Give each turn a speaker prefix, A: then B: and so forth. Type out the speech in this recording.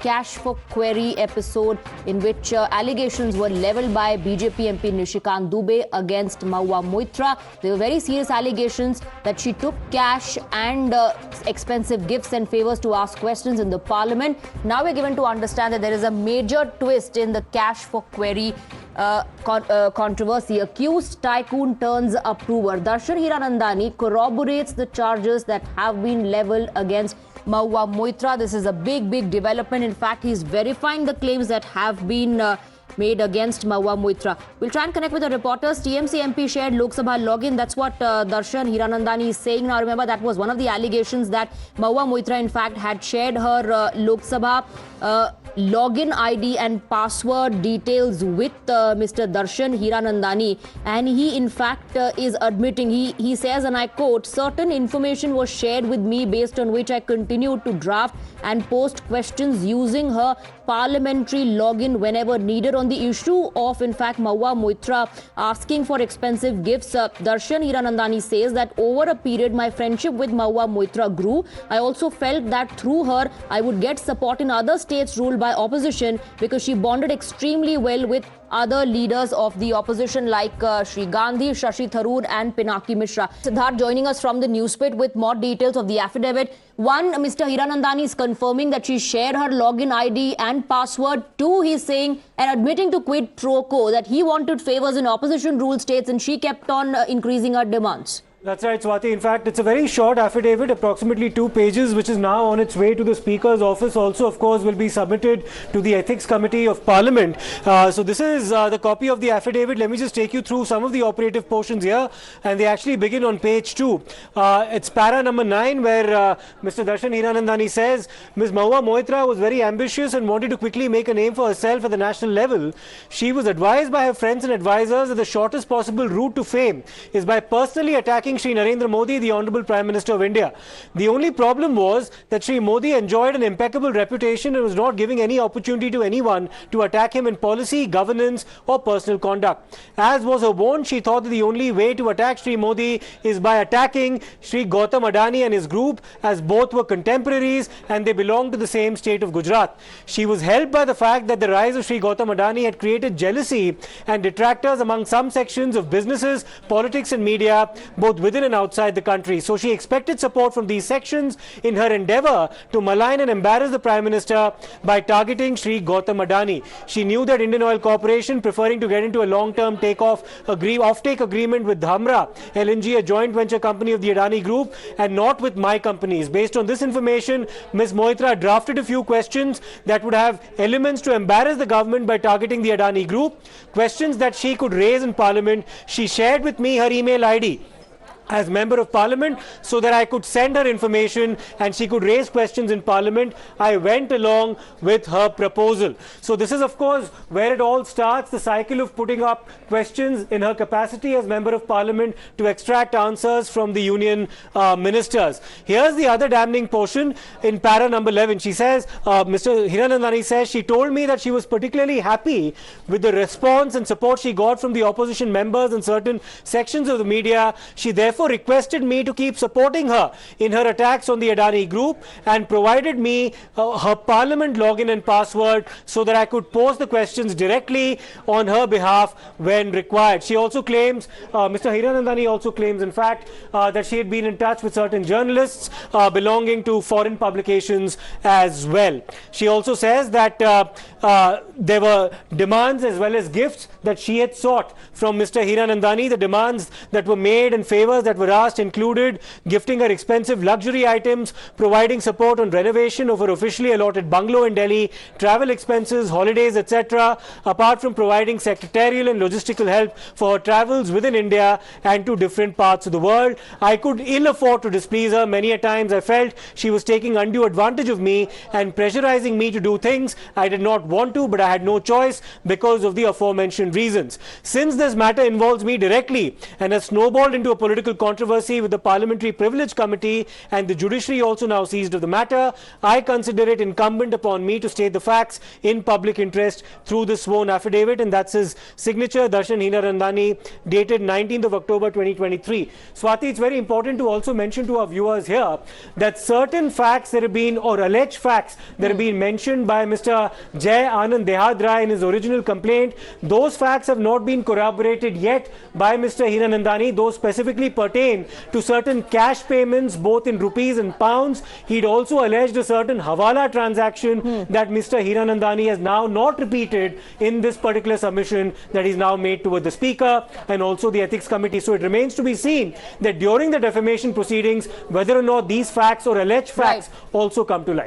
A: cash for query episode in which allegations were levelled by BJP MP Nishikant Dubey against Mahua Moitra. They were very serious allegations that she took cash and expensive gifts and favours to ask questions in the parliament. Now we're given to understand that there is a major twist in the cash for query controversy. Accused tycoon turns approver. Darshan Hiranandani corroborates the charges that have been levelled against Mahua Moitra. This is a big development. In fact, he's verifying the claims that have been made against Mahua Moitra. We'll try and connect with the reporters. TMC MP shared Lok Sabha login. That's what Darshan Hiranandani is saying. Now remember, that was one of the allegations that Mahua Moitra in fact had shared her Lok Sabha login ID and password details with Mr. Darshan Hiranandani, and he in fact is admitting, he says, and I quote, certain information was shared with me based on which I continued to draft and post questions using her parliamentary login whenever needed on the issue of in fact Mahua Moitra asking for expensive gifts. Darshan Hiranandani says that over a period my friendship with Mahua Moitra grew. I also felt that through her I would get support in other states ruled by opposition because she bonded extremely well with other leaders of the opposition like Sri Gandhi, Shashi Tharoor and Pinaki Mishra. Siddharth joining us from the newspit with more details of the affidavit. One, Mr. Hiranandani is confirming that she shared her login ID and password. Two, he's saying and admitting to quid pro quo that he wanted favours in opposition ruled states and she kept on increasing her demands.
B: That's right, Swati. In fact, it's a very short affidavit, approximately 2 pages, which is now on its way to the Speaker's office. Also, of course, will be submitted to the Ethics Committee of Parliament. So this is the copy of the affidavit. Let me just take you through some of the operative portions here. And they actually begin on page 2. It's para number 9, where Mr. Darshan Hiranandani says, Ms. Mahua Moitra was very ambitious and wanted to quickly make a name for herself at the national level. She was advised by her friends and advisors that the shortest possible route to fame is by personally attacking Shri Narendra Modi, the Honourable Prime Minister of India. The only problem was that Shri Modi enjoyed an impeccable reputation and was not giving any opportunity to anyone to attack him in policy, governance or personal conduct. As was her wont, she thought that the only way to attack Shri Modi is by attacking Shri Gautam Adani and his group, as both were contemporaries and they belonged to the same state of Gujarat. She was helped by the fact that the rise of Shri Gautam Adani had created jealousy and detractors among some sections of businesses, politics and media, both within and outside the country. So she expected support from these sections in her endeavour to malign and embarrass the Prime Minister by targeting Shri Gautam Adani. She knew that Indian Oil Corporation, preferring to get into a long-term offtake agreement with Dhamra LNG, a joint venture company of the Adani Group, and not with my companies. Based on this information, Ms. Moitra drafted a few questions that would have elements to embarrass the government by targeting the Adani Group. Questions that she could raise in Parliament. She shared with me her email ID as Member of Parliament so that I could send her information and she could raise questions in Parliament. I went along with her proposal. So this is of course where it all starts, the cycle of putting up questions in her capacity as Member of Parliament to extract answers from the Union ministers. Here's the other damning portion in para number 11. She says, Mr. Hiranandani says, she told me that she was particularly happy with the response and support she got from the opposition members and certain sections of the media. She therefore requested me to keep supporting her in her attacks on the Adani Group and provided me her Parliament login and password so that I could pose the questions directly on her behalf when required. She also claims, Mr. Hiranandani also claims in fact that she had been in touch with certain journalists belonging to foreign publications as well. She also says that there were demands as well as gifts that she had sought from Mr. Hiranandani. The demands that were made and favours that were asked included gifting her expensive luxury items, providing support on renovation of her officially allotted bungalow in Delhi, travel expenses, holidays, etc., apart from providing secretarial and logistical help for her travels within India and to different parts of the world. I could ill afford to displease her. Many a times I felt she was taking undue advantage of me and pressurizing me to do things I did not want to, but I had no choice because of the aforementioned reasons. Since this matter involves me directly and has snowballed into a political controversy with the Parliamentary Privilege Committee and the judiciary also now seized of the matter, I consider it incumbent upon me to state the facts in public interest through the sworn affidavit, and that's his signature, Darshan Hiranandani, dated 19th of October 2023. Swati, it's very important to also mention to our viewers here that certain facts that have been, or alleged facts that have been mentioned by Mr. Jai Anand Dehadra in his original complaint, those facts have not been corroborated yet by Mr. Hiranandani. Those specifically pertain to certain cash payments, both in rupees and pounds. He'd also alleged a certain Hawala transaction that Mr. Hiranandani has now not repeated in this particular submission that he's now made toward the Speaker and also the Ethics Committee. So it remains to be seen that during the defamation proceedings, whether or not these facts or alleged facts also come to light.